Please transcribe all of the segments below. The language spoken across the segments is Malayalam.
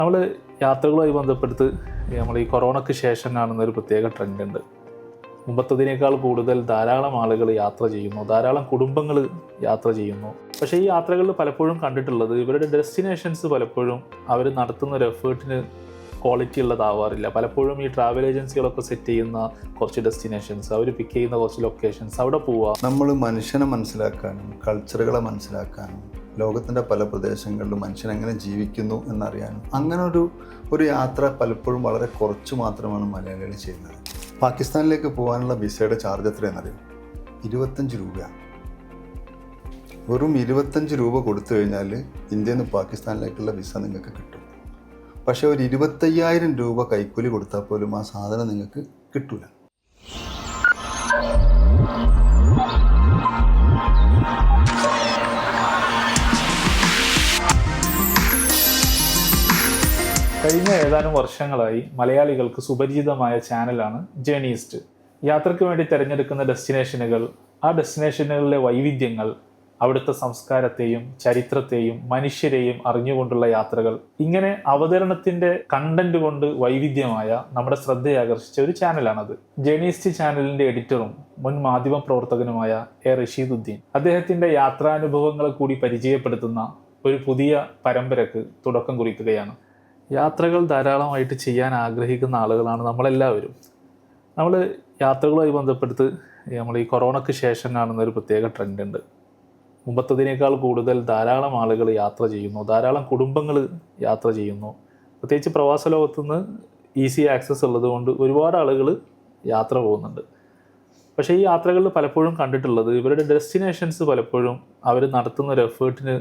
നമ്മൾ യാത്രകളുമായി ബന്ധപ്പെടുത്ത് നമ്മൾ ഈ കൊറോണയ്ക്ക് ശേഷം കാണുന്ന ഒരു പ്രത്യേക ട്രെൻഡ് ഉണ്ട്. മുമ്പത്തതിനേക്കാൾ കൂടുതൽ ധാരാളം ആളുകൾ യാത്ര ചെയ്യുന്നു, ധാരാളം കുടുംബങ്ങൾ യാത്ര ചെയ്യുന്നു. പക്ഷേ ഈ യാത്രകളിൽ പലപ്പോഴും കണ്ടിട്ടുള്ളത് ഇവരുടെ ഡെസ്റ്റിനേഷൻസ് പലപ്പോഴും അവർ നടത്തുന്ന ഒരു എഫേർട്ടിന് ക്വാളിറ്റി ഉള്ളതാവാറില്ല. പലപ്പോഴും ഈ ട്രാവൽ ഏജൻസികളൊക്കെ സെറ്റ് ചെയ്യുന്ന കുറച്ച് ഡെസ്റ്റിനേഷൻസ്, അവർ പിക്ക് ചെയ്യുന്ന കുറച്ച് ലൊക്കേഷൻസ്, അവിടെ പോവുക. നമ്മൾ മനുഷ്യനെ മനസ്സിലാക്കാനും കൾച്ചറുകളെ മനസ്സിലാക്കാനും ലോകത്തിൻ്റെ പല പ്രദേശങ്ങളിലും മനുഷ്യൻ എങ്ങനെ ജീവിക്കുന്നു എന്നറിയാനും അങ്ങനെ ഒരു യാത്ര പലപ്പോഴും വളരെ കുറച്ച് മാത്രമാണ് മലയാളികൾ ചെയ്യുന്നത്. പാകിസ്ഥാനിലേക്ക് പോകാനുള്ള വിസയുടെ ചാർജ് എത്രയെന്നറിയും? 25 രൂപയാണ്. വെറും 25 രൂപ കൊടുത്തു കഴിഞ്ഞാൽ ഇന്ത്യയിൽ നിന്ന് പാകിസ്ഥാനിലേക്കുള്ള വിസ നിങ്ങൾക്ക് കിട്ടും. പക്ഷേ ഒരു 25,000 രൂപ കൈക്കൂലി കൊടുത്താൽ പോലും ആ സാധനം നിങ്ങൾക്ക് കിട്ടില്ല. കഴിഞ്ഞ ഏതാനും വർഷങ്ങളായി മലയാളികൾക്ക് സുപരിചിതമായ ചാനലാണ് ജേർണിയിസ്റ്റ്. യാത്രയ്ക്ക് വേണ്ടി തിരഞ്ഞെടുക്കുന്ന ഡെസ്റ്റിനേഷനുകൾ, ആ ഡെസ്റ്റിനേഷനുകളിലെ വൈവിധ്യങ്ങൾ, അവിടുത്തെ സംസ്കാരത്തെയും ചരിത്രത്തെയും മനുഷ്യരെയും അറിഞ്ഞുകൊണ്ടുള്ള യാത്രകൾ, ഇങ്ങനെ അവതരണത്തിന്റെ കണ്ടന്റ് കൊണ്ട് വൈവിധ്യമായ നമ്മുടെ ശ്രദ്ധയാകർഷിച്ച ഒരു ചാനലാണത്. ജേർണിയിസ്റ്റ് ചാനലിന്റെ എഡിറ്ററും മുൻ മാധ്യമ പ്രവർത്തകനുമായ റഷീദുദ്ദീൻ അദ്ദേഹത്തിന്റെ യാത്രാനുഭവങ്ങളെ കൂടി പരിചയപ്പെടുത്തുന്ന ഒരു പുതിയ പരമ്പരക്ക് തുടക്കം കുറിക്കുകയാണ്. യാത്രകൾ ധാരാളമായിട്ട് ചെയ്യാൻ ആഗ്രഹിക്കുന്ന ആളുകളാണ് നമ്മളെല്ലാവരും. നമ്മൾ യാത്രകളുമായി ബന്ധപ്പെടുത്ത് നമ്മൾ ഈ കൊറോണയ്ക്ക് ശേഷം കാണുന്ന ഒരു പ്രത്യേക ട്രെൻഡ് ഉണ്ട്. മുമ്പത്തതിനേക്കാൾ കൂടുതൽ ധാരാളം ആളുകൾ യാത്ര ചെയ്യുന്നു, ധാരാളം കുടുംബങ്ങൾ യാത്ര ചെയ്യുന്നു. പ്രത്യേകിച്ച് പ്രവാസ ലോകത്തുനിന്ന് ഈസി ആക്സസ് ഉള്ളതുകൊണ്ട് ഒരുപാട് ആളുകൾ യാത്ര പോകുന്നുണ്ട്. പക്ഷേ ഈ യാത്രകളിൽ പലപ്പോഴും കണ്ടിട്ടുള്ളത് ഇവരുടെ ഡെസ്റ്റിനേഷൻസ് പലപ്പോഴും അവർ നടത്തുന്ന ഒരു എഫേർട്ടിന്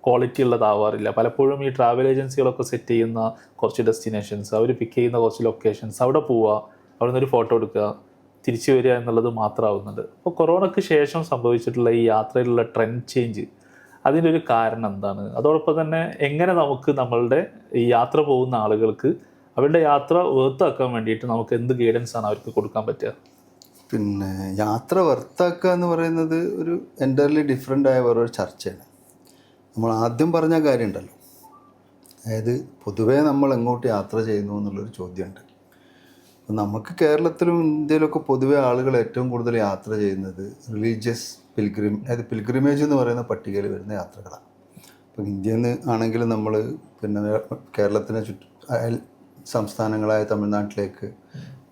ക്വാളിറ്റി ഉള്ളതാവാറില്ല. പലപ്പോഴും ഈ ട്രാവൽ ഏജൻസികളൊക്കെ സെറ്റ് ചെയ്യുന്ന കുറച്ച് ഡെസ്റ്റിനേഷൻസ്, അവർ പിക്ക് ചെയ്യുന്ന കുറച്ച് ലൊക്കേഷൻസ്, അവിടെ പോവുക, അവിടെ നിന്നൊരു ഫോട്ടോ എടുക്കുക, തിരിച്ചു വരിക എന്നുള്ളത് മാത്രമാവുന്നുണ്ട്. അപ്പോൾ കൊറോണയ്ക്ക് ശേഷം സംഭവിച്ചിട്ടുള്ള ഈ യാത്രയിലുള്ള ട്രെൻഡ് ചേഞ്ച്, അതിൻ്റെ ഒരു കാരണം എന്താണ്? അതോടൊപ്പം തന്നെ എങ്ങനെ നമുക്ക് നമ്മളുടെ ഈ യാത്ര പോകുന്ന ആളുകൾക്ക് അവരുടെ യാത്ര വർത്താക്കാൻ വേണ്ടിയിട്ട് നമുക്ക് എന്ത് ഗൈഡൻസ് ആണ് അവർക്ക് കൊടുക്കാൻ പറ്റുക? പിന്നെ യാത്ര വർത്താക്കുക എന്ന് പറയുന്നത് ഒരു എൻ്റർലി ഡിഫറെൻ്റ് ആയ വേറൊരു ചർച്ചയാണ്. നമ്മൾ ആദ്യം പറഞ്ഞ കാര്യമുണ്ടല്ലോ, അതായത് പൊതുവേ നമ്മൾ എങ്ങോട്ട് യാത്ര ചെയ്യുന്നു എന്നുള്ളൊരു ചോദ്യമുണ്ട്. നമുക്ക് കേരളത്തിലും ഇന്ത്യയിലൊക്കെ പൊതുവേ ആളുകൾ ഏറ്റവും കൂടുതൽ യാത്ര ചെയ്യുന്നത് റിലീജിയസ് അതായത് പിൽഗ്രിമേജ് എന്ന് പറയുന്ന പട്ടികയിൽ വരുന്ന യാത്രകളാണ്. ഇപ്പം ഇന്ത്യയിൽ നിന്ന് ആണെങ്കിലും നമ്മൾ പിന്നെ കേരളത്തിന് അയൽ സംസ്ഥാനങ്ങളായ തമിഴ്നാട്ടിലേക്ക്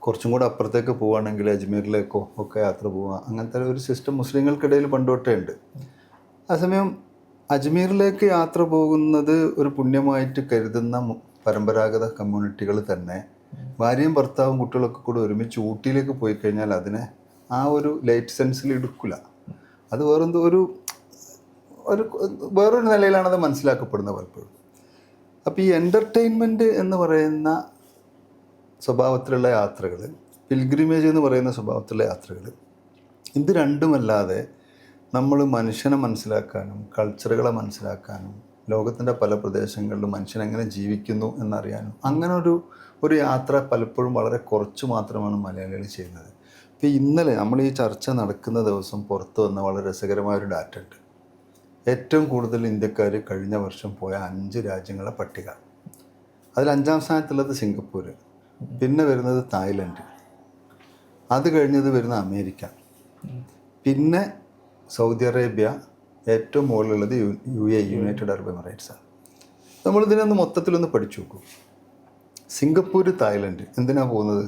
കുറച്ചും കൂടെ അപ്പുറത്തേക്ക് പോവുകയാണെങ്കിൽ അജ്മീറിലേക്കോ ഒക്കെ യാത്ര പോവുക, അങ്ങനത്തെ ഒരു സിസ്റ്റം മുസ്ലിങ്ങൾക്കിടയിൽ പണ്ടുതൊട്ടേ ഉണ്ട്. അതേസമയം അജ്മീറിലേക്ക് യാത്ര പോകുന്നത് ഒരു പുണ്യമായിട്ട് കരുതുന്ന പരമ്പരാഗത കമ്മ്യൂണിറ്റികൾ തന്നെ ഭാര്യയും ഭർത്താവും കുട്ടികളൊക്കെ കൂടെ ഒരുമിച്ച് ഊട്ടിയിലേക്ക് പോയി കഴിഞ്ഞാൽ അതിനെ ആ ഒരു ലൈറ്റ് സെൻസിൽ എടുക്കില്ല. അത് വേറൊരു നിലയിലാണത് മനസ്സിലാക്കപ്പെടുന്നത് പലപ്പോഴും. അപ്പോൾ ഈ എൻ്റർടൈൻമെൻറ്റ് എന്ന് പറയുന്ന സ്വഭാവത്തിലുള്ള യാത്രകൾ, പിൽഗ്രിമേജ് എന്ന് പറയുന്ന സ്വഭാവത്തിലുള്ള യാത്രകൾ, ഇത് രണ്ടുമല്ലാതെ നമ്മൾ മനുഷ്യനെ മനസ്സിലാക്കാനും കൾച്ചറുകളെ മനസ്സിലാക്കാനും ലോകത്തിൻ്റെ പല പ്രദേശങ്ങളിലും മനുഷ്യൻ എങ്ങനെ ജീവിക്കുന്നു എന്നറിയാനും അങ്ങനെ ഒരു യാത്ര പലപ്പോഴും വളരെ കുറച്ച് മാത്രമാണ് മലയാളികൾ ചെയ്യുന്നത്. ഇപ്പോൾ ഇന്നലെ നമ്മൾ ഈ ചർച്ച നടക്കുന്ന ദിവസം പുറത്തു വന്ന വളരെ രസകരമായൊരു ഡാറ്റ ഉണ്ട്. ഏറ്റവും കൂടുതൽ ഇന്ത്യക്കാർ കഴിഞ്ഞ വർഷം പോയ 5 രാജ്യങ്ങളെ പട്ടിക. അതിൽ 5ാം സ്ഥാനത്തുള്ളത് സിംഗപ്പൂർ, പിന്നെ വരുന്നത് തായ്ലൻഡ്, അത് കഴിഞ്ഞത് വരുന്ന അമേരിക്ക, പിന്നെ സൗദി അറേബ്യ, ഏറ്റവും മുകളിലുള്ളത് UAE, യുണൈറ്റഡ് അറബ് എമിറേറ്റ്സാണ്. നമ്മളിതിനൊന്ന് മൊത്തത്തിലൊന്ന് പഠിച്ചു നോക്കൂ. സിംഗപ്പൂർ, തായ്ലൻഡ് എന്തിനാണ് പോകുന്നത്?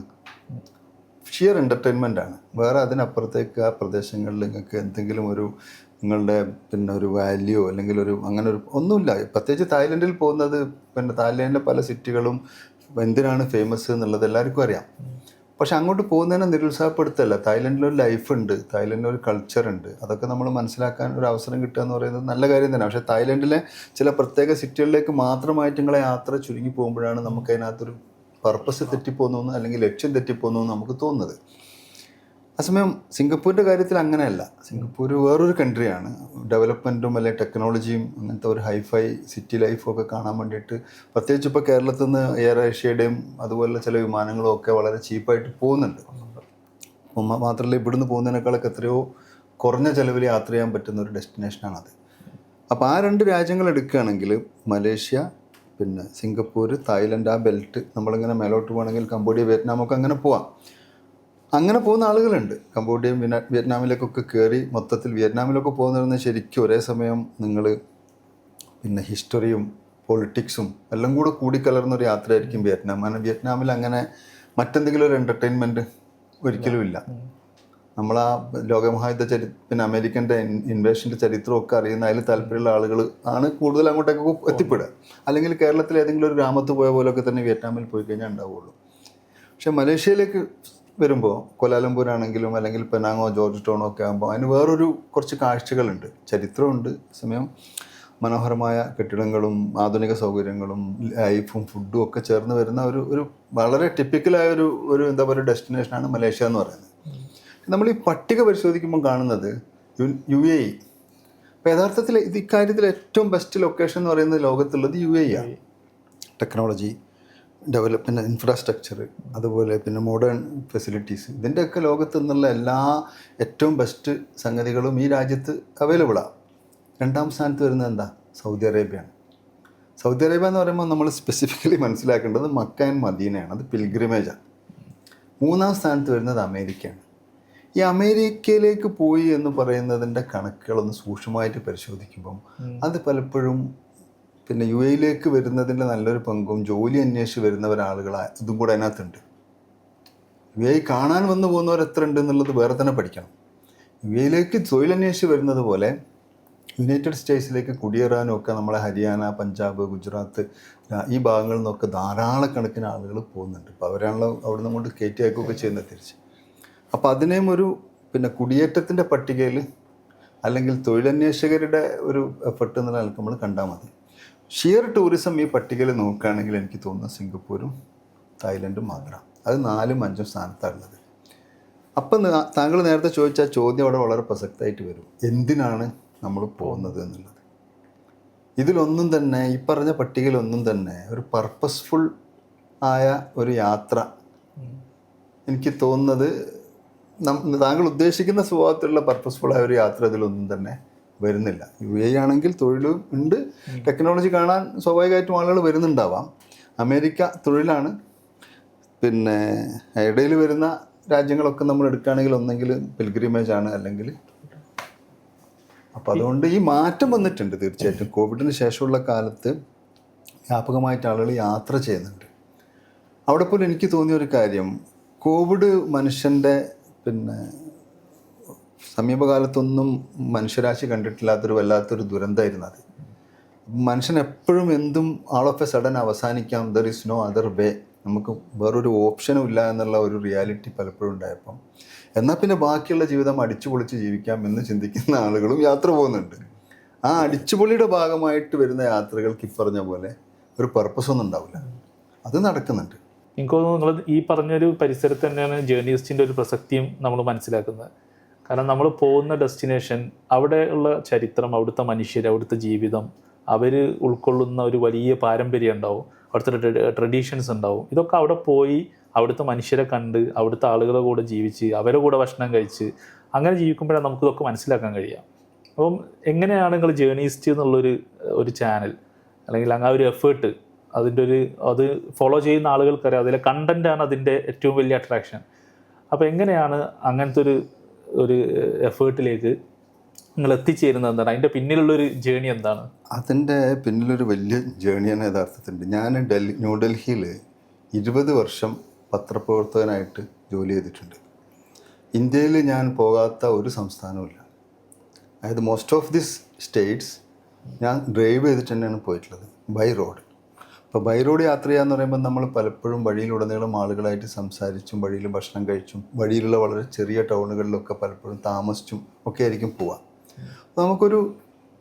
ഷിയർ എൻ്റർടൈൻമെൻ്റ് ആണ്. വേറെ അതിനപ്പുറത്തേക്ക് ആ പ്രദേശങ്ങളിൽ നിങ്ങൾക്ക് എന്തെങ്കിലും നിങ്ങളുടെ പിന്നെ ഒരു വാല്യൂ അല്ലെങ്കിൽ അങ്ങനെ ഒന്നുമില്ല. പ്രത്യേകിച്ച് തായ്ലൻഡിൽ പോകുന്നത് പിന്നെ തായ്ലൻഡിലെ പല സിറ്റികളും എന്തിനാണ് ഫേമസ് എന്നുള്ളത് എല്ലാവർക്കും അറിയാം. പക്ഷെ അങ്ങോട്ട് പോകുന്നതിനെ നിരുത്സാഹപ്പെടുത്തല്ല. തായ്ലൻഡിലൊരു ലൈഫുണ്ട്, തായ്ലൻഡിലൊരു കൾച്ചറുണ്ട്. അതൊക്കെ നമ്മൾ മനസ്സിലാക്കാൻ ഒരു അവസരം കിട്ടുക എന്ന് പറയുന്നത് നല്ല കാര്യം തന്നെ. പക്ഷേ തായ്ലൻഡിലെ ചില പ്രത്യേക സിറ്റികളിലേക്ക് മാത്രമായിട്ട് നിങ്ങളെ യാത്ര ചുരുങ്ങി പോകുമ്പോഴാണ് നമുക്ക് അതിനകത്തൊരു പർപ്പസ് തെറ്റിപ്പോകുന്നു അല്ലെങ്കിൽ ലക്ഷ്യം തെറ്റിപ്പോകുന്നു എന്ന് നമുക്ക് തോന്നുന്നത്. അതേസമയം സിംഗപ്പൂരിൻ്റെ കാര്യത്തിൽ അങ്ങനെയല്ല. സിംഗപ്പൂർ വേറൊരു കൺട്രിയാണ്. ഡെവലപ്മെൻറ്റും അല്ലെങ്കിൽ ടെക്നോളജിയും അങ്ങനത്തെ ഒരു ഹൈഫൈ സിറ്റി ലൈഫും ഒക്കെ കാണാൻ വേണ്ടിയിട്ട്, പ്രത്യേകിച്ച് ഇപ്പോൾ കേരളത്തിൽ നിന്ന് എയർ ഏഷ്യയുടെയും അതുപോലെ ചില വിമാനങ്ങളും ഒക്കെ വളരെ ചീപ്പായിട്ട് പോകുന്നുണ്ട്. മാത്രമല്ല ഇവിടുന്ന് പോകുന്നതിനേക്കാളൊക്കെ എത്രയോ കുറഞ്ഞ ചിലവിൽ യാത്ര ചെയ്യാൻ പറ്റുന്ന ഒരു ഡെസ്റ്റിനേഷനാണത്. അപ്പോൾ ആ 2 രാജ്യങ്ങൾ എടുക്കുകയാണെങ്കിൽ മലേഷ്യ, പിന്നെ സിംഗപ്പൂർ, തായ്ലൻഡ്, ആ ബെൽറ്റ് നമ്മളിങ്ങനെ മേലോട്ട് പോകണമെങ്കിൽ കംബോഡിയ, വിയറ്റ്നാമൊക്കെ അങ്ങനെ പോവാം. അങ്ങനെ പോകുന്ന ആളുകളുണ്ട്. കംബോഡിയയും വിയറ്റ്നാമിലേക്കൊക്കെ കയറി മൊത്തത്തിൽ വിയറ്റ്നാമിലൊക്കെ പോകുന്നതെന്ന് ശരിക്കും ഒരേ സമയം നിങ്ങൾ പിന്നെ ഹിസ്റ്ററിയും പൊളിറ്റിക്സും എല്ലാം കൂടെ കൂടിക്കലർന്നൊരു യാത്രയായിരിക്കും വിയറ്റ്നാം. കാരണം വിയറ്റ്നാമിൽ അങ്ങനെ മറ്റെന്തെങ്കിലും ഒരു എൻ്റർടൈൻമെൻറ്റ് ഒരിക്കലും ഇല്ല. നമ്മൾ ആ ലോകമഹായുദ്ധ പിന്നെ അമേരിക്കൻ്റെ ഇൻവേഷൻ്റെ ചരിത്രമൊക്കെ അറിയുന്ന അതിൽ താല്പര്യമുള്ള ആളുകൾ ആണ് കൂടുതൽ അങ്ങോട്ടേക്ക് എത്തിപ്പെടുക. അല്ലെങ്കിൽ കേരളത്തിൽ ഏതെങ്കിലും ഒരു ഗ്രാമത്ത് പോയ പോലൊക്കെ തന്നെ വിയറ്റ്നാമിൽ പോയി കഴിഞ്ഞാൽ ഉണ്ടാവുള്ളൂ. പക്ഷേ മലേഷ്യയിലേക്ക് വരുമ്പോൾ കൊലാലംപൂർ ആണെങ്കിലും അല്ലെങ്കിൽ പെനാങ്ങോ, ജോർജ് ടൗണോ ഒക്കെ ആകുമ്പോൾ അതിന് വേറൊരു കുറച്ച് കാഴ്ചകളുണ്ട്. ചരിത്രമുണ്ട്, സമയം മനോഹരമായ കെട്ടിടങ്ങളും ആധുനിക സൗകര്യങ്ങളും ലൈഫും ഫുഡും ഒക്കെ ചേർന്ന് വരുന്ന ഒരു വളരെ ടിപ്പിക്കലായ ഒരു എന്താ പറയുക ഡെസ്റ്റിനേഷനാണ് മലേഷ്യ എന്ന് പറയുന്നത്. നമ്മൾ ഈ പട്ടിക പരിശോധിക്കുമ്പോൾ കാണുന്നത് UAE. അപ്പോൾ യഥാർത്ഥത്തിൽ ഇക്കാര്യത്തിൽ ഏറ്റവും ബെസ്റ്റ് ലൊക്കേഷൻ എന്ന് പറയുന്നത് ലോകത്തുള്ളത് UAE ആണ്. ടെക്നോളജി ഡെവലപ്മെൻറ്റ്, ഇൻഫ്രാസ്ട്രക്ചർ, അതുപോലെ പിന്നെ മോഡേൺ ഫെസിലിറ്റീസ്, ഇതിൻ്റെയൊക്കെ ലോകത്ത് നിന്നുള്ള എല്ലാ ഏറ്റവും ബെസ്റ്റ് സംഗതികളും ഈ രാജ്യത്ത് അവൈലബിളാണ്. രണ്ടാം സ്ഥാനത്ത് വരുന്നത് എന്താ? സൗദി അറേബ്യയാണ്. സൗദി അറേബ്യ എന്ന് പറയുമ്പോൾ നമ്മൾ സ്പെസിഫിക്കലി മനസ്സിലാക്കേണ്ടത് മക്ക ആൻഡ് മദീനയാണ്, അത് പിൽഗ്രിമേജാണ്. മൂന്നാം സ്ഥാനത്ത് വരുന്നത് അമേരിക്കയാണ്. ഈ അമേരിക്കയിലേക്ക് പോയി എന്ന് പറയുന്നതിൻ്റെ കണക്കുകളൊന്ന് സൂക്ഷ്മമായിട്ട് പരിശോധിക്കുമ്പം അത് പലപ്പോഴും പിന്നെ UAEയിലേക്ക് വരുന്നതിൻ്റെ നല്ലൊരു പങ്കും ജോലി അന്വേഷിച്ച് വരുന്നവരാളുകൾ ഇതും കൂടെ അതിനകത്തുണ്ട്. UAE കാണാൻ വന്നു പോകുന്നവർ എത്ര ഉണ്ട് എന്നുള്ളത് വേറെ തന്നെ പഠിക്കണം. UAEയിലേക്ക് തൊഴിലന്വേഷിച്ച് വരുന്നത് പോലെ യുണൈറ്റഡ് സ്റ്റേറ്റ്സിലേക്ക് കുടിയേറാനും ഒക്കെ നമ്മളെ ഹരിയാന, പഞ്ചാബ്, ഗുജറാത്ത് ഈ ഭാഗങ്ങളിൽ നിന്നൊക്കെ ധാരാളക്കണക്കിന് ആളുകൾ പോകുന്നുണ്ട്. അപ്പോൾ അവരാണല്ലോ അവിടെ നിന്ന് കൊണ്ട് കയറ്റി അയക്കുകയൊക്കെ ചെയ്യുന്നത് തിരിച്ച്. അപ്പോൾ അതിനെയും ഒരു പിന്നെ കുടിയേറ്റത്തിൻ്റെ പട്ടികയിൽ അല്ലെങ്കിൽ തൊഴിലന്വേഷകരുടെ ഒരു എഫർട്ട് എന്നുള്ള നിലക്ക് നമ്മൾ കണ്ടാൽ മതി. ഷിയർ ടൂറിസം ഈ പട്ടികയിൽ നോക്കുകയാണെങ്കിൽ എനിക്ക് തോന്നുന്നു സിംഗപ്പൂരും തായ്ലൻഡും മാത്രമാണ്. അത് 4ഉം 5ഉം സ്ഥാനത്താണുള്ളത്. അപ്പം താങ്കൾ നേരത്തെ ചോദിച്ച ചോദ്യം അവിടെ വളരെ പ്രസക്തമായിട്ട് വരും. എന്തിനാണ് നമ്മൾ പോകുന്നത് എന്നുള്ളത്. ഇതിലൊന്നും തന്നെ ഈ പറഞ്ഞ പട്ടികയിലൊന്നും തന്നെ ഒരു പർപ്പസ്ഫുൾ ആയ ഒരു യാത്ര എനിക്ക് തോന്നുന്നത് താങ്കൾ ഉദ്ദേശിക്കുന്ന സ്വഭാവത്തിലുള്ള പർപ്പസ്ഫുള്ളായ ഒരു യാത്ര ഇതിലൊന്നും തന്നെ വരുന്നില്ല. UAE ആണെങ്കിൽ തൊഴിലും ഉണ്ട്, ടെക്നോളജി കാണാൻ സ്വാഭാവികമായിട്ടും ആളുകൾ വരുന്നുണ്ടാവാം. അമേരിക്ക തൊഴിലാണ്. പിന്നെ ഇടയിൽ വരുന്ന രാജ്യങ്ങളൊക്കെ നമ്മൾ എടുക്കുകയാണെങ്കിൽ ഒന്നെങ്കിൽ പിൽഗ്രിമേജ് ആണ്, അല്ലെങ്കിൽ അപ്പോൾ അതുകൊണ്ട് ഈ മാറ്റം വന്നിട്ടുണ്ട് തീർച്ചയായിട്ടും. കോവിഡിന് ശേഷമുള്ള കാലത്ത് വ്യാപകമായിട്ട് ആളുകൾ യാത്ര ചെയ്യുന്നുണ്ട്. അവിടെ പോലും എനിക്ക് തോന്നിയൊരു കാര്യം, കോവിഡ് മനുഷ്യൻ്റെ പിന്നെ സമീപകാലത്തൊന്നും മനുഷ്യരാശി കണ്ടിട്ടില്ലാത്തൊരു വല്ലാത്തൊരു ദുരന്തമായിരുന്നു അത്. മനുഷ്യൻ എപ്പോഴും എന്തും ആൾ ഓഫ് എ സഡൻ അവസാനിക്കാം, there is no other way, നമുക്ക് വേറൊരു ഓപ്ഷനും ഇല്ല എന്നുള്ള ഒരു റിയാലിറ്റി പലപ്പോഴും ഉണ്ടായപ്പം എന്നാൽ പിന്നെ ബാക്കിയുള്ള ജീവിതം അടിച്ചു പൊളിച്ച് ജീവിക്കാം എന്ന് ചിന്തിക്കുന്ന ആളുകളും യാത്ര പോകുന്നുണ്ട്. ആ അടിച്ചുപൊളിയുടെ ഭാഗമായിട്ട് വരുന്ന യാത്രകൾക്ക് ഈ പറഞ്ഞ പോലെ ഒരു പർപ്പസ് ഒന്നും ഉണ്ടാവില്ല. അത് നടക്കുന്നുണ്ട്. എനിക്ക് തോന്നുന്നു നിങ്ങൾ ഈ പറഞ്ഞൊരു പരിസരത്ത് തന്നെയാണ് ജേർണിസ്റ്റിൻ്റെ ഒരു പ്രസക്തിയും നമ്മൾ മനസ്സിലാക്കുന്നത്. കാരണം നമ്മൾ പോകുന്ന ഡെസ്റ്റിനേഷൻ, അവിടെ ഉള്ള ചരിത്രം, അവിടുത്തെ മനുഷ്യർ, അവിടുത്തെ ജീവിതം, അവർ ഉൾക്കൊള്ളുന്ന ഒരു വലിയ പാരമ്പര്യം ഉണ്ടാവും, അവിടുത്തെ ട്രഡീഷൻസ് ഉണ്ടാവും. ഇതൊക്കെ അവിടെ പോയി അവിടുത്തെ മനുഷ്യരെ കണ്ട് അവിടുത്തെ ആളുകളുടെ കൂടെ ജീവിച്ച് അവരുടെ കൂടെ ഭക്ഷണം കഴിച്ച് അങ്ങനെ ജീവിക്കുമ്പോഴാണ് നമുക്കിതൊക്കെ മനസ്സിലാക്കാൻ കഴിയുക. അപ്പം എങ്ങനെയാണ് നിങ്ങൾ ജേർണിസ്റ്റ് എന്നുള്ളൊരു ചാനൽ അല്ലെങ്കിൽ അങ്ങനെ ഒരു എഫേർട്ട് അത് ഫോളോ ചെയ്യുന്ന ആളുകൾക്കറിയാം, അതിലെ കണ്ടൻറ്റാണ് അതിൻ്റെ ഏറ്റവും വലിയ അട്രാക്ഷൻ. അപ്പോൾ എങ്ങനെയാണ് അങ്ങനത്തെ ഒരു എഫേർട്ടിലേക്ക് നിങ്ങൾ എത്തിച്ചേരുന്നത്? എന്താണ് അതിൻ്റെ പിന്നിലുള്ളൊരു ജേണി? എന്താണ് അതിൻ്റെ പിന്നിലൊരു വലിയ ജേണിയാണ് യഥാർത്ഥത്തിലുണ്ട്. ഞാൻ ന്യൂഡൽഹിയിൽ 20 വർഷം പത്രപ്രവർത്തകനായിട്ട് ജോലി ചെയ്തിട്ടുണ്ട്. ഇന്ത്യയിൽ ഞാൻ പോകാത്ത ഒരു സംസ്ഥാനവുമില്ല. അതായത് മോസ്റ്റ് ഓഫ് ദിസ് സ്റ്റേറ്റ്സ് ഞാൻ ഡ്രൈവ് ചെയ്തിട്ട് തന്നെയാണ് പോയിട്ടുള്ളത്, ബൈ റോഡ്. അപ്പോൾ ബൈ റോഡ് യാത്ര ചെയ്യാന്ന് പറയുമ്പോൾ നമ്മൾ പലപ്പോഴും വഴിയിലുടനീളം ആളുകളായിട്ട് സംസാരിച്ചും വഴിയിൽ ഭക്ഷണം കഴിച്ചും വഴിയിലുള്ള വളരെ ചെറിയ ടൗണുകളിലൊക്കെ പലപ്പോഴും താമസിച്ചും ഒക്കെ ആയിരിക്കും പോവുക. നമുക്കൊരു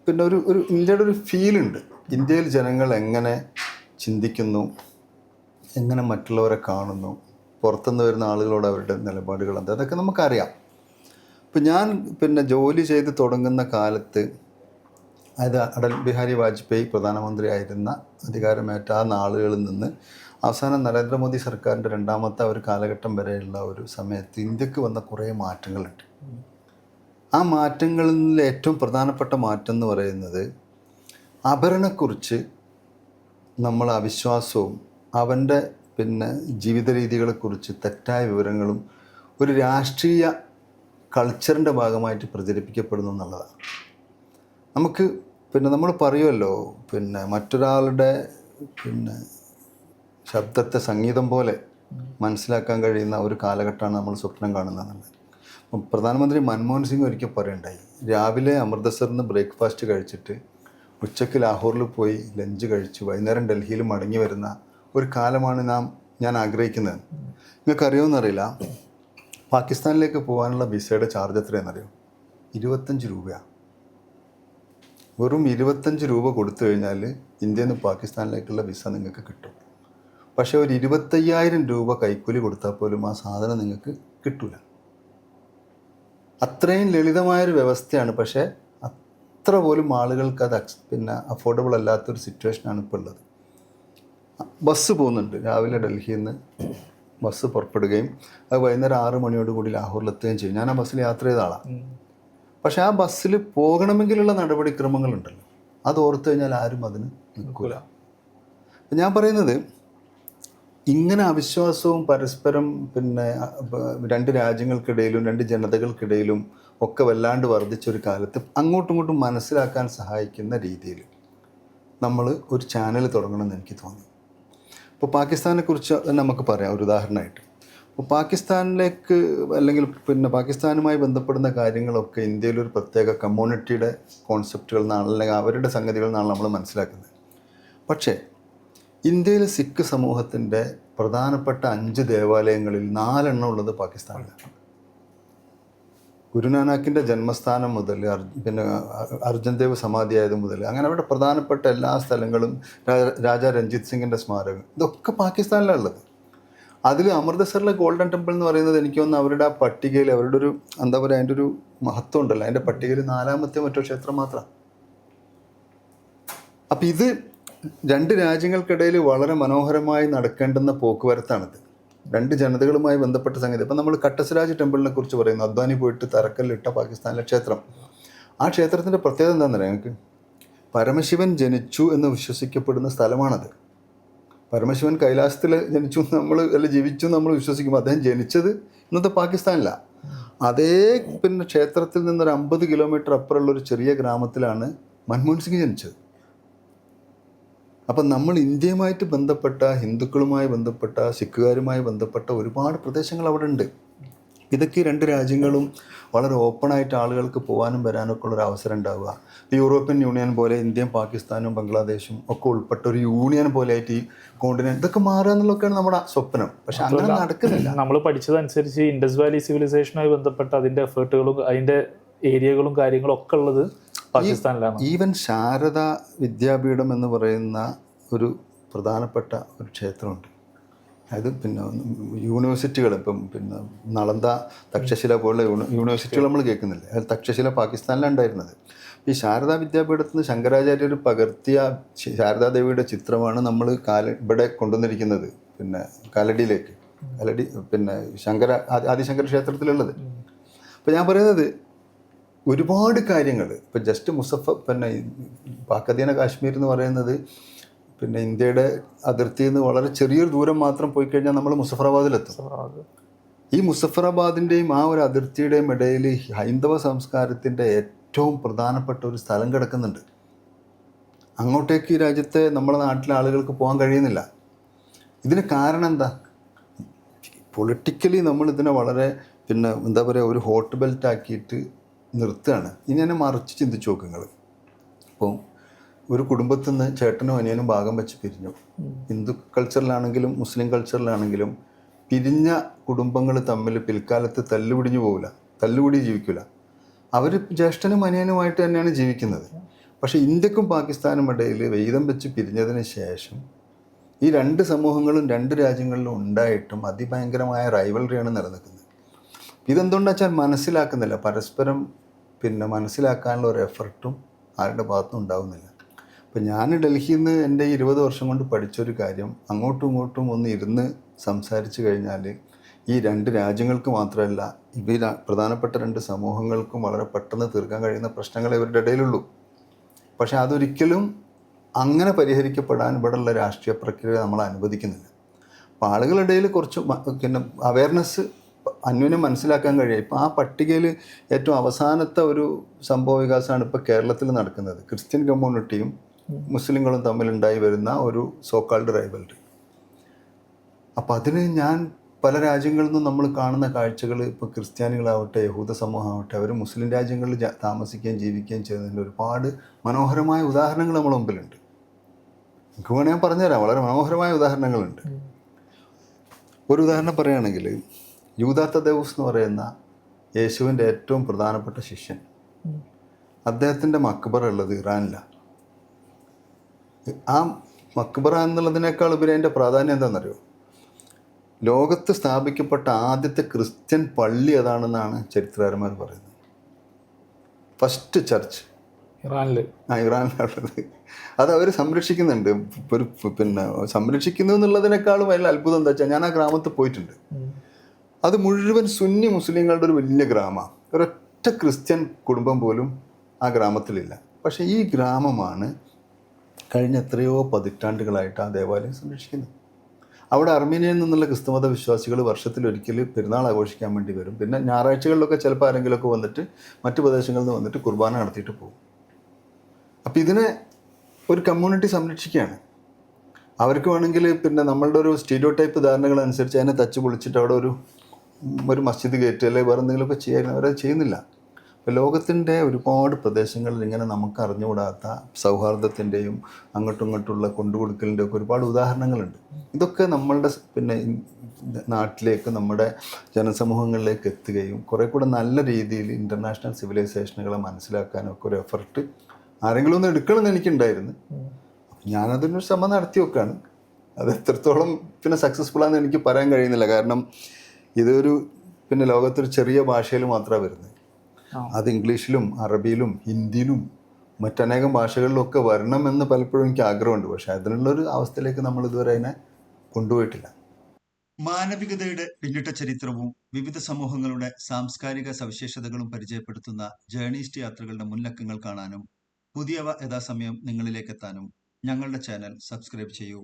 പിന്നെ ഒരു ഇന്ത്യയുടെ ഒരു ഫീലുണ്ട്. ഇന്ത്യയിൽ ജനങ്ങൾ എങ്ങനെ ചിന്തിക്കുന്നു, എങ്ങനെ മറ്റുള്ളവരെ കാണുന്നു, പുറത്തുനിന്ന് വരുന്ന ആളുകളോട് അവരുടെ നിലപാടുകൾ എന്താ, അതൊക്കെ നമുക്കറിയാം. ഇപ്പം ഞാൻ പിന്നെ ജോലി ചെയ്ത് തുടങ്ങുന്ന കാലത്ത്, അതായത് അടൽ ബിഹാരി വാജ്പേയി പ്രധാനമന്ത്രി ആയിരുന്ന അധികാരമേറ്റ ആ നാളുകളിൽ നിന്ന് അവസാനം നരേന്ദ്രമോദി സർക്കാരിൻ്റെ രണ്ടാമത്തെ ഒരു കാലഘട്ടം വരെയുള്ള ഒരു സമയത്ത് ഇന്ത്യക്ക് വന്ന കുറേ മാറ്റങ്ങളുണ്ട്. ആ മാറ്റങ്ങളിൽ ഏറ്റവും പ്രധാനപ്പെട്ട മാറ്റം എന്ന് പറയുന്നത് ആഭരണക്കുറിച്ച് നമ്മൾ അവിശ്വാസവും അവൻ്റെ പിന്നെ ജീവിത രീതികളെക്കുറിച്ച് തെറ്റായ വിവരങ്ങളും ഒരു രാഷ്ട്രീയ കൾച്ചറിൻ്റെ ഭാഗമായിട്ട് പ്രചരിപ്പിക്കപ്പെടുന്നു എന്നുള്ളതാണ്. നമുക്ക് പിന്നെ നമ്മൾ പറയുമല്ലോ, പിന്നെ മറ്റൊരാളുടെ പിന്നെ ശബ്ദത്തെ സംഗീതം പോലെ മനസ്സിലാക്കാൻ കഴിയുന്ന ഒരു കാലഘട്ടമാണ് നമ്മൾ സ്വപ്നം കാണുന്നതെന്നുള്ളത്. പ്രധാനമന്ത്രി മൻമോഹൻ സിംഗ് ഒരിക്കൽ പറയുണ്ടായി, രാവിലെ അമൃതസറിൽ നിന്ന് ബ്രേക്ക്ഫാസ്റ്റ് കഴിച്ചിട്ട് ഉച്ചയ്ക്ക് ലാഹോറിൽ പോയി ലഞ്ച് കഴിച്ച് വൈകുന്നേരം ഡൽഹിയിൽ മടങ്ങി വരുന്ന ഒരു കാലമാണ് ഞാൻ ആഗ്രഹിക്കുന്നത്. നിങ്ങൾക്കറിയുമെന്നറിയില്ല, പാകിസ്ഥാനിലേക്ക് പോകാനുള്ള വിസയുടെ ചാർജ് എത്രയാണെന്നറിയോ? 25 രൂപയാണ്. വെറും 25 രൂപ കൊടുത്തു കഴിഞ്ഞാൽ ഇന്ത്യയിൽ നിന്ന് പാകിസ്ഥാനിലേക്കുള്ള വിസ നിങ്ങൾക്ക് കിട്ടും. പക്ഷേ ഒരു 25,000 രൂപ കൈക്കൂലി കൊടുത്താൽ പോലും ആ സാധനം നിങ്ങൾക്ക് കിട്ടില്ല. അത്രയും ലളിതമായൊരു വ്യവസ്ഥയാണ്. പക്ഷേ അത്ര പോലും ആളുകൾക്ക് അത് പിന്നെ അഫോർഡബിൾ അല്ലാത്തൊരു സിറ്റുവേഷനാണ് ഇപ്പോൾ ഉള്ളത്. ബസ് പോകുന്നുണ്ട്, രാവിലെ ഡൽഹിയിൽ നിന്ന് ബസ് പുറപ്പെടുകയും അത് വൈകുന്നേരം 6 മണിയോടുകൂടി ലാഹോറിലെത്തുകയും ചെയ്യും. ഞാൻ ആ ബസ്സിൽ യാത്ര ചെയ്ത ആളാണ്. പക്ഷെ ആ ബസ്സിൽ പോകണമെങ്കിലുള്ള നടപടിക്രമങ്ങളുണ്ടല്ലോ, അത് ഓർത്തു കഴിഞ്ഞാൽ ആരും അതിന് നിൽക്കില്ല. ഞാൻ പറയുന്നത്, ഇങ്ങനെ അവിശ്വാസവും പരസ്പരം പിന്നെ രണ്ട് രാജ്യങ്ങൾക്കിടയിലും രണ്ട് ജനതകൾക്കിടയിലും ഒക്കെ വല്ലാണ്ട് വർദ്ധിച്ചൊരു കാലത്ത് അങ്ങോട്ടും ഇങ്ങോട്ടും മനസ്സിലാക്കാൻ സഹായിക്കുന്ന രീതിയിൽ നമ്മൾ ഒരു ചാനൽ തുടങ്ങണമെന്ന് എനിക്ക് തോന്നി. ഇപ്പോൾ പാകിസ്ഥാനെക്കുറിച്ച് നമുക്ക് പറയാം ഒരു ഉദാഹരണമായിട്ട്. അപ്പോൾ പാകിസ്ഥാനിലേക്ക് അല്ലെങ്കിൽ പിന്നെ പാകിസ്ഥാനുമായി ബന്ധപ്പെടുന്ന കാര്യങ്ങളൊക്കെ ഇന്ത്യയിലൊരു പ്രത്യേക കമ്മ്യൂണിറ്റിയുടെ കോൺസെപ്റ്റുകൾ നിന്നാണ് അല്ലെങ്കിൽ അവരുടെ സംഗതികളിൽ നിന്നാണ് നമ്മൾ മനസ്സിലാക്കുന്നത്. പക്ഷേ ഇന്ത്യയിലെ സിഖ് സമൂഹത്തിൻ്റെ പ്രധാനപ്പെട്ട 5 ദേവാലയങ്ങളിൽ 4 എണ്ണം ഉള്ളത് പാകിസ്ഥാനിലാണ്. ഗുരുനാനാക്കിൻ്റെ ജന്മസ്ഥാനം മുതൽ പിന്നെ അർജൻദേവ് സമാധിയായത് മുതൽ അങ്ങനെ അവരുടെ പ്രധാനപ്പെട്ട എല്ലാ സ്ഥലങ്ങളും, രാജാ രഞ്ജിത് സിംഗിൻ്റെ സ്മാരകം, ഇതൊക്കെ പാകിസ്ഥാനിലുള്ളത്. അതിൽ അമൃതസറിലെ ഗോൾഡൻ ടെമ്പിൾ എന്ന് പറയുന്നത് എനിക്ക് തോന്നുന്നു അവരുടെ ആ പട്ടികയിൽ അവരുടെ ഒരു എന്താ പറയുക അതിൻ്റെ ഒരു മഹത്വം ഉണ്ടല്ലോ, അതിൻ്റെ പട്ടികയിൽ 4ാമത്തെ മറ്റോ ക്ഷേത്രം മാത്രമാണ്. അപ്പം ഇത് രണ്ട് രാജ്യങ്ങൾക്കിടയിൽ വളരെ മനോഹരമായി നടക്കേണ്ടുന്ന പോക്കുവരത്താണിത്. രണ്ട് ജനതകളുമായി ബന്ധപ്പെട്ട സംഗതി. ഇപ്പം നമ്മൾ കട്ടസ്രാജ് ടെമ്പിളിനെ കുറിച്ച് പറയുന്നു, അദ്വാനി പോയിട്ട് തറക്കല്ലിട്ട പാകിസ്ഥാനിലെ ക്ഷേത്രം. ആ ക്ഷേത്രത്തിൻ്റെ പ്രത്യേകത എന്താണെന്നറിയാം ഞങ്ങൾക്ക്? പരമശിവൻ ജനിച്ചു എന്ന് വിശ്വസിക്കപ്പെടുന്ന സ്ഥലമാണത്. പരമശിവൻ കൈലാസത്തിൽ ജനിച്ചു നമ്മൾ ജീവിച്ചു നമ്മൾ വിശ്വസിക്കുമ്പോൾ അദ്ദേഹം ജനിച്ചത് ഇന്നത്തെ പാകിസ്ഥാനിലാണ്. അതേ പിന്നെ ക്ഷേത്രത്തിൽ നിന്നൊരു 50 കിലോമീറ്റർ അപ്പുറമുള്ളൊരു ചെറിയ ഗ്രാമത്തിലാണ് മൻമോഹൻ സിംഗ് ജനിച്ചത്. അപ്പം നമ്മൾ ഇന്ത്യയുമായിട്ട് ബന്ധപ്പെട്ട, ഹിന്ദുക്കളുമായി ബന്ധപ്പെട്ട, സിഖുകാരുമായി ബന്ധപ്പെട്ട ഒരുപാട് പ്രദേശങ്ങൾ അവിടെ ഉണ്ട്. ഇതൊക്കെ 2 രാജ്യങ്ങളും വളരെ ഓപ്പണായിട്ട് ആളുകൾക്ക് പോകാനും വരാനൊക്കെ ഉള്ളൊരു അവസരം ഉണ്ടാവുക. യൂറോപ്യൻ യൂണിയൻ പോലെ ഇന്ത്യയും പാകിസ്ഥാനും ബംഗ്ലാദേശും ഒക്കെ ഉൾപ്പെട്ട ഒരു യൂണിയൻ പോലെ ആയിട്ട് ഈ കോണ്ടിനെന്റ് ഇതൊക്കെ മാറുക എന്നുള്ളതൊക്കെയാണ് നമ്മുടെ സ്വപ്നം. പക്ഷെ അങ്ങനെ നടക്കുന്നില്ല. നമ്മൾ പഠിച്ചതനുസരിച്ച് ഇൻഡസ് വാലി സിവിലൈസേഷനുമായി ബന്ധപ്പെട്ട അതിൻ്റെ എഫേർട്ടുകളും അതിൻ്റെ ഏരിയകളും കാര്യങ്ങളും ഒക്കെ ഉള്ളത് പാകിസ്ഥാനിലാണ്. ഈവൻ ശാരദ വിദ്യാപീഠം എന്ന് പറയുന്ന ഒരു പ്രധാനപ്പെട്ട ഒരു ക്ഷേത്രമുണ്ട്. അതായത് പിന്നെ യൂണിവേഴ്സിറ്റികൾ ഇപ്പം പിന്നെ നളന്ദ, തക്ഷശില പോലുള്ള യൂണിവേഴ്സിറ്റികൾ നമ്മൾ കേൾക്കുന്നില്ലേ, അത് തക്ഷശില പാകിസ്ഥാനിലാണ് ഉണ്ടായിരുന്നത്. ഈ ശാരദാ വിദ്യാപീഠത്തിൽ നിന്ന് ശങ്കരാചാര്യർ പകർത്തിയ ശാരദാദേവിയുടെ ചിത്രമാണ് നമ്മൾ ഇവിടെ കൊണ്ടുവന്നിരിക്കുന്നത്, പിന്നെ കാലടിയിലേക്ക്. കാലടി പിന്നെ ആദിശങ്കര ക്ഷേത്രത്തിലുള്ളത്. അപ്പോൾ ഞാൻ പറയുന്നത് ഒരുപാട് കാര്യങ്ങൾ ഇപ്പം ജസ്റ്റ് പിന്നെ പാക്കധീന കാശ്മീർ എന്ന് പറയുന്നത് പിന്നെ ഇന്ത്യയുടെ അതിർത്തിയിൽ നിന്ന് വളരെ ചെറിയൊരു ദൂരം മാത്രം പോയി കഴിഞ്ഞാൽ നമ്മൾ മുസഫറാബാദിലെത്തും. ഈ മുസഫറാബാദിൻ്റെയും ആ ഒരു അതിർത്തിയുടെയും ഇടയിൽ ഹൈന്ദവ സംസ്കാരത്തിൻ്റെ ഏറ്റവും പ്രധാനപ്പെട്ട ഒരു സ്ഥലം കിടക്കുന്നുണ്ട്. അങ്ങോട്ടേക്ക് ഈ രാജ്യത്തെ നമ്മുടെ നാട്ടിലെ ആളുകൾക്ക് പോകാൻ കഴിയുന്നില്ല. ഇതിന് കാരണം എന്താ? പൊളിറ്റിക്കലി നമ്മൾ ഇതിനെ വളരെ പിന്നെ എന്താ പറയുക ഒരു ഹോട്ട് ബെൽറ്റ് ആക്കിയിട്ട് നിർത്തുകയാണ്. ഇനി എന്നെ മറിച്ച് ചിന്തിച്ച് നോക്കുങ്ങൾ. അപ്പോൾ ഒരു കുടുംബത്തിൽ നിന്ന് ചേട്ടനും അനിയനും ഭാഗം വെച്ച് പിരിഞ്ഞു. ഹിന്ദു കൾച്ചറിലാണെങ്കിലും മുസ്ലിം കൾച്ചറിലാണെങ്കിലും പിരിഞ്ഞ കുടുംബങ്ങൾ തമ്മിൽ പിൽക്കാലത്ത് തല്ലുപിടിഞ്ഞു പോകില്ല, തല്ലുകൂടി ജീവിക്കില്ല. അവർ ജ്യേഷ്ഠനും അനിയനുമായിട്ട് തന്നെയാണ് ജീവിക്കുന്നത്. പക്ഷേ ഇന്ത്യക്കും പാകിസ്ഥാനും ഇടയിൽ വീതം വെച്ച് പിരിഞ്ഞതിന് ശേഷം ഈ 2 സമൂഹങ്ങളും 2 രാജ്യങ്ങളിലും ഉണ്ടായിട്ടും അതിഭയങ്കരമായ റൈവൽറിയാണ് നിലനിൽക്കുന്നത്. ഇതെന്തുകൊണ്ടാണെന്ന് വെച്ചാൽ മനസ്സിലാക്കുന്നില്ല, പരസ്പരം പിന്നെ മനസ്സിലാക്കാനുള്ള ഒരു എഫർട്ടും ആരുടെ ഭാഗത്തും ഉണ്ടാവുന്നില്ല. അപ്പം ഞാൻ ഡൽഹിയിൽ നിന്ന് എൻ്റെ 20 വർഷം കൊണ്ട് പഠിച്ചൊരു കാര്യം, അങ്ങോട്ടും ഇങ്ങോട്ടും ഒന്ന് ഇരുന്ന് സംസാരിച്ച് കഴിഞ്ഞാൽ ഈ 2 രാജ്യങ്ങൾക്ക് മാത്രമല്ല ഇവർ പ്രധാനപ്പെട്ട 2 സമൂഹങ്ങൾക്കും വളരെ പെട്ടെന്ന് തീർക്കാൻ കഴിയുന്ന പ്രശ്നങ്ങൾ ഇവരുടെ ഇടയിലുള്ളൂ. പക്ഷെ അതൊരിക്കലും അങ്ങനെ പരിഹരിക്കപ്പെടാൻ ഇവിടെയുള്ള രാഷ്ട്രീയ പ്രക്രിയ നമ്മൾ അനുവദിക്കുന്നില്ല. അപ്പോൾ ആളുകളുടെ ഇടയിൽ കുറച്ച് പിന്നെ അവയർനെസ് അന്യോന്യം മനസ്സിലാക്കാൻ കഴിയും. ഇപ്പോൾ ആ പട്ടികയിൽ ഏറ്റവും അവസാനത്തെ ഒരു സംഭവ വികാസമാണ് ഇപ്പോൾ കേരളത്തിൽ നടക്കുന്നത്. ക്രിസ്ത്യൻ കമ്മ്യൂണിറ്റിയും മുസ്ലിങ്ങളും തമ്മിലുണ്ടായി വരുന്ന ഒരു സോക്കാൾഡ് റൈവൽറി. അപ്പോൾ അതിന് ഞാൻ പല രാജ്യങ്ങളിൽ നിന്നും നമ്മൾ കാണുന്ന കാഴ്ചകൾ, ഇപ്പോൾ ക്രിസ്ത്യാനികളാവട്ടെ യഹൂദ സമൂഹമാവട്ടെ, അവർ മുസ്ലിം രാജ്യങ്ങളിൽ താമസിക്കുകയും ജീവിക്കുകയും ചെയ്യുന്നതിൻ്റെ ഒരുപാട് മനോഹരമായ ഉദാഹരണങ്ങൾ നമ്മുടെ മുമ്പിലുണ്ട്. എനിക്ക് വേണമെങ്കിൽ ഞാൻ പറഞ്ഞുതരാം, വളരെ മനോഹരമായ ഉദാഹരണങ്ങളുണ്ട്. ഒരു ഉദാഹരണം പറയുകയാണെങ്കിൽ യൂദാ തദ്ദേവൂസ് എന്ന് പറയുന്ന യേശുവിൻ്റെ ഏറ്റവും പ്രധാനപ്പെട്ട ശിഷ്യൻ, അദ്ദേഹത്തിൻ്റെ മക്ബറ ഉള്ളത് ഇറാനിലാണ്. ആ മക്ബറ എന്നുള്ളതിനേക്കാൾ ഉപരി അതിൻ്റെ പ്രാധാന്യം എന്താണെന്നറിയോ? ലോകത്ത് സ്ഥാപിക്കപ്പെട്ട ആദ്യത്തെ ക്രിസ്ത്യൻ പള്ളി അതാണെന്നാണ് ചരിത്രകാരന്മാർ പറയുന്നത്. ഫസ്റ്റ് ചർച്ച് ഇറാനിലുള്ളത്. അത് അവർ സംരക്ഷിക്കുന്നുണ്ട്. ഒരു പിന്നെ സംരക്ഷിക്കുന്നു എന്നുള്ളതിനേക്കാളും വലിയ അത്ഭുതം എന്താ വെച്ചാൽ, ഞാൻ ആ ഗ്രാമത്തിൽ പോയിട്ടുണ്ട്. അത് മുഴുവൻ സുന്നി മുസ്ലിങ്ങളുടെ ഒരു വലിയ ഗ്രാമമാണ്. ഒരൊറ്റ ക്രിസ്ത്യൻ കുടുംബം പോലും ആ ഗ്രാമത്തിലില്ല. പക്ഷേ ഈ ഗ്രാമമാണ് കഴിഞ്ഞ എത്രയോ പതിറ്റാണ്ടുകളായിട്ട് ആ ദേവാലയം സംരക്ഷിക്കുന്നത്. അവിടെ അർമീനിയയിൽ നിന്നുള്ള ക്രിസ്തുമത വിശ്വാസികൾ വർഷത്തിലൊരിക്കൽ പെരുന്നാൾ ആഘോഷിക്കാൻ വേണ്ടി വരും. പിന്നെ ഞായറാഴ്ചകളിലൊക്കെ ചിലപ്പോൾ ആരെങ്കിലുമൊക്കെ വന്നിട്ട് മറ്റു പ്രദേശങ്ങളിൽ നിന്ന് വന്നിട്ട് കുർബാന നടത്തിയിട്ട് പോകും. അപ്പോൾ ഇതിനെ ഒരു കമ്മ്യൂണിറ്റി സംരക്ഷിക്കുകയാണ്. അവർക്ക് വേണമെങ്കിൽ പിന്നെ നമ്മളുടെ ഒരു സ്റ്റീരിയോ ടൈപ്പ് ധാരണകൾ അനുസരിച്ച് അതിനെ തച്ച് പൊളിച്ചിട്ട് അവിടെ ഒരു മസ്ജിദ് കയറ്റി അല്ലെങ്കിൽ വേറെ എന്തെങ്കിലുമൊക്കെ ചെയ്യാൻ അവരത് ചെയ്യുന്നില്ല. അപ്പോൾ ലോകത്തിൻ്റെ ഒരുപാട് പ്രദേശങ്ങളിൽ ഇങ്ങനെ നമുക്ക് അറിഞ്ഞുകൂടാത്ത സൗഹാർദ്ദത്തിൻ്റെയും അങ്ങോട്ടും ഇങ്ങോട്ടുള്ള കൊണ്ടുകൊടുക്കലിൻ്റെ ഒക്കെ ഒരുപാട് ഉദാഹരണങ്ങളുണ്ട്. ഇതൊക്കെ നമ്മളുടെ പിന്നെ നാട്ടിലേക്ക്, നമ്മുടെ ജനസമൂഹങ്ങളിലേക്ക് എത്തുകയും കുറേ കൂടെ നല്ല രീതിയിൽ ഇൻ്റർനാഷണൽ സിവിലൈസേഷനുകളെ മനസ്സിലാക്കാനും ഒക്കെ ഒരു എഫർട്ട് ആരെങ്കിലും ഒന്ന് എടുക്കണമെന്ന് എനിക്കുണ്ടായിരുന്നു. ഞാനതിനൊരു ശ്രമം നടത്തി വെക്കാണ്. അത് എത്രത്തോളം പിന്നെ സക്സസ്ഫുൾ ആണെന്ന് എനിക്ക് പറയാൻ കഴിയുന്നില്ല. കാരണം ഇതൊരു പിന്നെ ലോകത്തൊരു ചെറിയ ഭാഷയിൽ മാത്രമാണ് വരുന്നത്. അത് ഇംഗ്ലീഷിലും അറബിയിലും ഹിന്ദിയിലും മറ്റനേകം ഭാഷകളിലൊക്കെ വരണമെന്ന് പലപ്പോഴും എനിക്ക് ആഗ്രഹമുണ്ട്. പക്ഷെ അതിനുള്ളൊരു അവസ്ഥയിലേക്ക് നമ്മൾ ഇതുവരെ അതിനെ കൊണ്ടുപോയിട്ടില്ല. മാനവികതയുടെ പിന്നിട്ട ചരിത്രവും വിവിധ സമൂഹങ്ങളുടെ സാംസ്കാരിക സവിശേഷതകളും പരിചയപ്പെടുത്തുന്ന ജേർണിസ്റ്റ് യാത്രകളുടെ മുൻലക്കങ്ങൾ കാണാനും പുതിയവ യഥാസമയം നിങ്ങളിലേക്ക് എത്താനും ഞങ്ങളുടെ ചാനൽ സബ്സ്ക്രൈബ് ചെയ്യൂ.